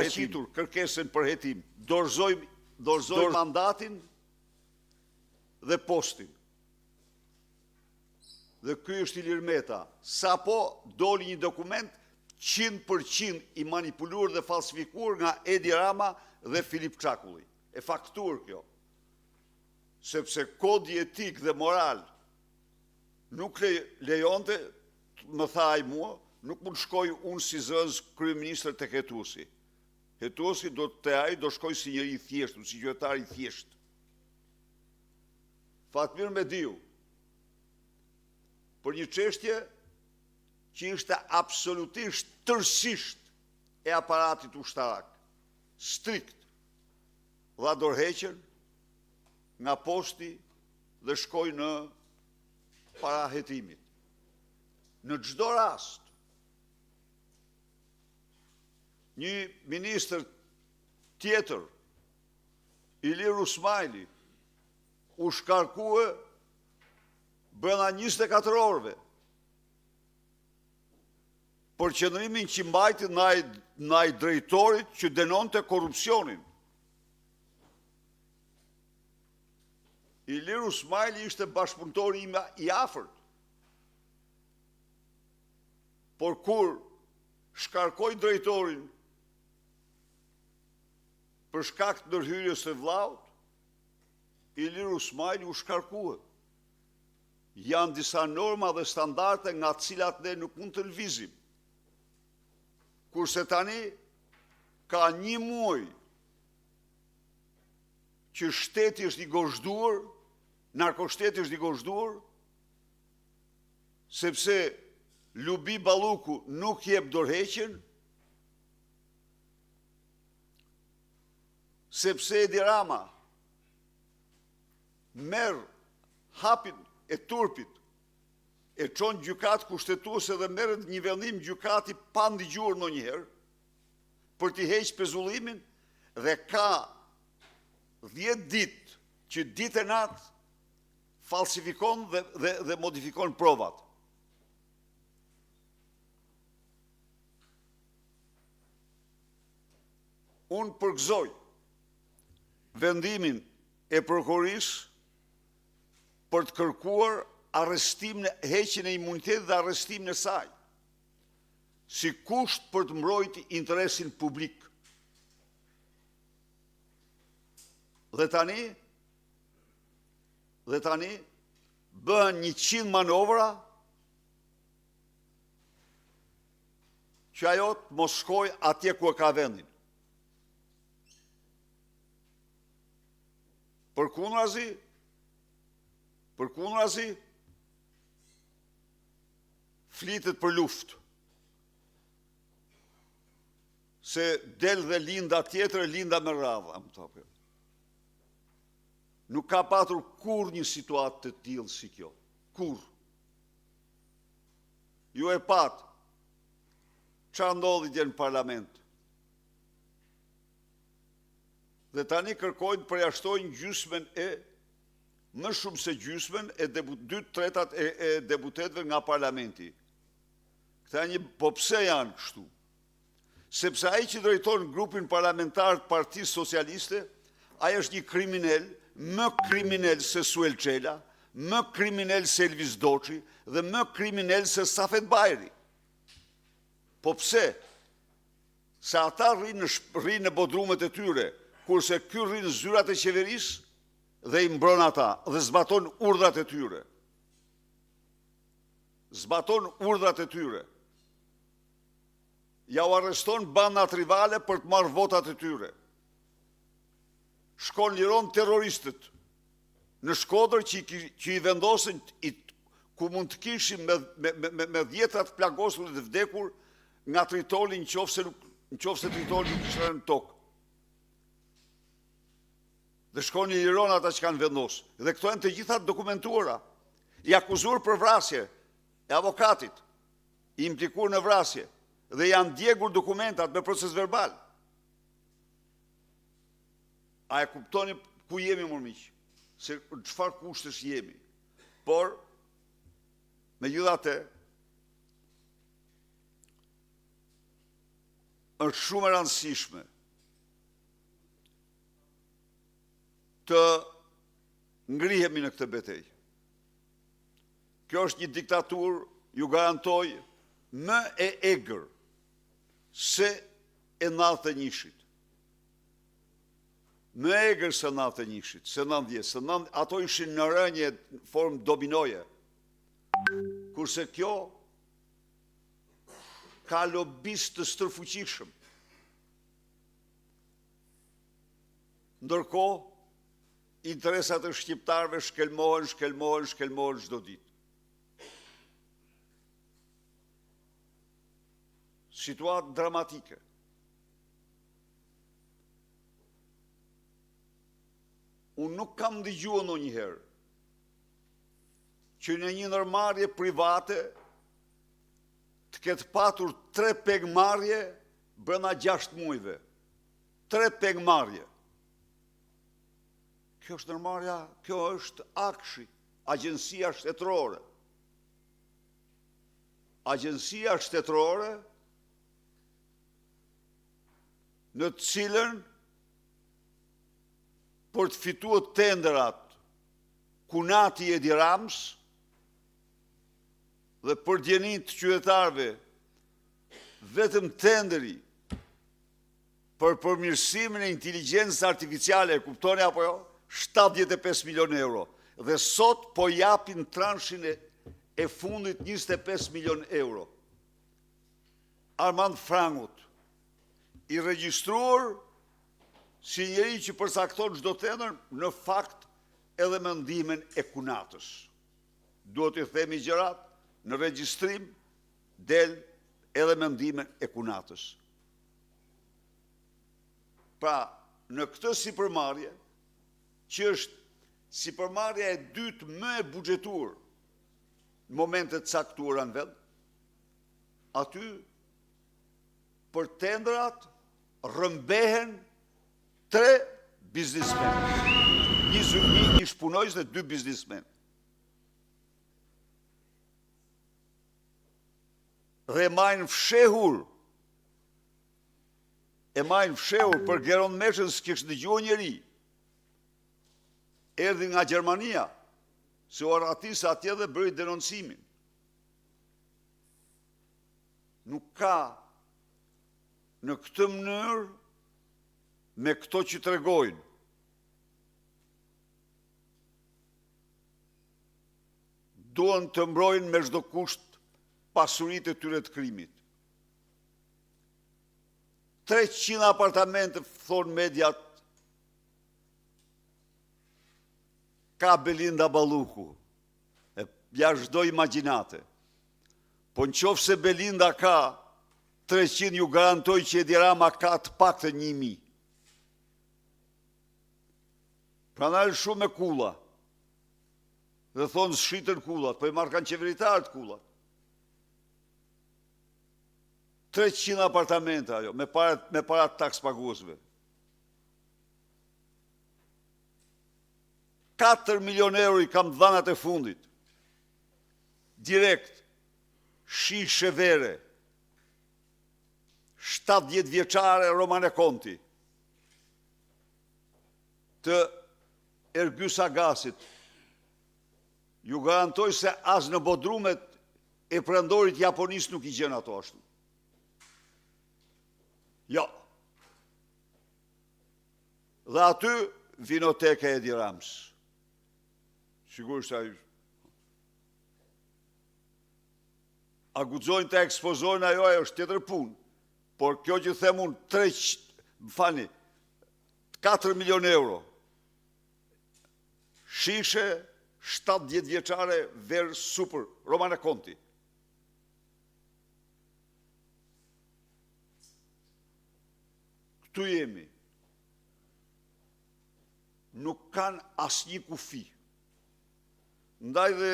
paraqitur kërkesën për hetim, dorëzoj mandatin dhe postin. Dhe ky është Ilir Meta. Sapo doli një dokument 100% i manipuluar dhe falsifikuar nga Edi Rama dhe Filip Çakulli. E faktuar kjo. Sepse kodi etik dhe moral nuk lejonte, më tha ai mua, nuk mund shkoj unë si zënës kryeministër tek Hetusi. Hetusi do shkoj si njëri i thjeshtë, si qytetar i thjeshtë. Fatmir Mediu, për një çështje që ishte absolutisht tërësisht e aparatit ushtarak, strikt, dha dorëheqjen nga posti dhe shkoi në para hetimit. Në çdo rast, një ministër tjetër, Ilir Usmajli, u shkarkue brenda 24 orëve për qëndrimin që mbajti ndaj drejtorit që denonte korrupsionin. Ilir Usmajli ishte bashkëpunëtori im i afërt. Por kur shkarkoi drejtorin për shkak të ndërhyrjes së vllaut, Ilir Usmajli u shkarkue. Janë disa norma dhe standarde nga të cilat ne nuk mund të lëvizim. Kurse tani ka 1 muaj që shteti është i gozhduar, narkoshteti është i gozhduar, sepse Lubi Balluku nuk jep dorëheqjen, sepse Edi Rama merr hapin e turpit, e çon gjykat kushtetuese dhe merret një vendim gjykati pa ndigjuar ndonjëherë për t'i heqë pezullimin dhe ka 10 ditë që ditë e natë falsifikon dhe modifikon provat. Unë përgëzoj vendimin e prokurorisë për të kërkuar heqjen e imunitetit dhe arrestimin e saj, si kusht për të mbrojtur interesin publik. Dhe tani bëhen 100 manovra që ajo të mos shkojë atje ku e ka vendin. Përkundrazi, flitet për luftë. Se del dhe linda tjetër, linda me radha, më thopë. Nuk ka patur kur një situatë të tillë si kjo. Kur. Ju e pat, çfarë ndodhi dje në parlament. Dhe tani kërkojnë përjashtojnë gjysmën më shumë se gjysmën e 2/3 e deputetëve nga parlamenti. Po pse janë kështu? Sepse ai që drejton grupin parlamentar të Partisë Socialiste, ai është një kriminal, më kriminal se Suel Çela, më kriminal se Elvis Doçi dhe më kriminal se Safet Bajri. Po pse? Se ata rrinë në bodrumet e tyre, kurse ky rrinë në zyrat e qeverisë dhe i mbron ata dhe zbaton urdhrat e tyre. Ja u arreston bandat rivale për të marrë votat e tyre. Shkon liron terroristët në Shkodër që i vendosin ku mund të kishim me 10 plagosur dhe të vdekur nga Tritoli nëse Tritoli nuk ishte në tokë. Dhe shkon i liron ata që kanë vendosur. Dhe këto janë të gjitha dokumentuara. I akuzuar për vrasje e avokatit, i implikuar në vrasje, dhe janë djegur dokumentat me proces verbal. A e kuptoni ku jemi, mor miq? Se çfarë kushtesh jemi? Por, megjithatë, është shumë e rëndësishme të ngrihemi në këtë betejë. Kjo është një diktaturë, ju garantoj, më e egër se e 91-shit. Më e egër se 91-shit, se 90, ato ishin në rënje formë dominoje. Kurse kjo ka lobist të stërfuqishëm. Ndërkohë, interesat e shqiptarëve shkelmohen çdo ditë. Situatë dramatike. Unë nuk kam dëgjuar ndonjëherë që në një ndërmarrje private të ketë patur 3 pegmarrje brenda 6 muajve. 3 pegmarrje. Kjo është ndërmarrja, kjo është Akshi, Agjencia Shtetërore. Agjencia Shtetërore në të cilën për të fituar tenderat Kunati Edi Rams dhe për djenin të qytetarëve vetëm tenderi për përmirësimin e inteligjencës artificiale, e kuptoni apo jo, 75 milion euro. Dhe sot po japin transhin e fundit 25 milion euro. Armand Frangut, i regjistruar si njeri që përcakton çdo tender, në fakt edhe mendimin e Kunatës. Duhet i themi gjërat, në regjistrim del edhe mendimin e Kunatës. Pra, në këtë sipërmarrje, që është sipërmarrja e dytë më e buxhetuar në momentet caktuara në vend, aty për tendrat rëmbehen 3 biznismen. Një shpunojës dhe 2 biznismen. Dhe majnë fshehur për Geron Meshën, s'kishtë dëgjuar njeri. Erdhi nga Gjermania, se u arratisa atje dhe bëri denoncimin. Nuk ka në këtë mënyrë, me këto që tregojnë, duan të mbrojnë me çdo kusht pasuritë e tyre të krimit. 300 apartamente, thonë mediat, ka Belinda Balluku, ja çdo imagjinate. Po në qoftë se Belinda ka 300, ju garantoj që Edi Rama ka të paktën 1000. Prandaj shumë me kulla. Dhe thonë shitën kullat, po i marrë kanë qeveritarët kullat. 300 apartamente ajo, me parat taks paguesve. 4 milion euro i kam dhanat e fundit. Direkt, shishe vere, 70 vjeçare Romane Konti, të Ergjys Agasit. Ju garantoj se as në bodrumet e prandorit japonis nuk i gjen ato ashtu. Jo. Dhe aty vinoteka e Edi Rams. Sigurisht ajo. A guxojnë të ekspozojnë ajo është tjetër punë. Por kjo që them unë 4 milion euro. Shishe 70 vjeçare verë super, Romane Konti. Këtu jemi. Nuk kanë asnjë kufi. Ndaj dhe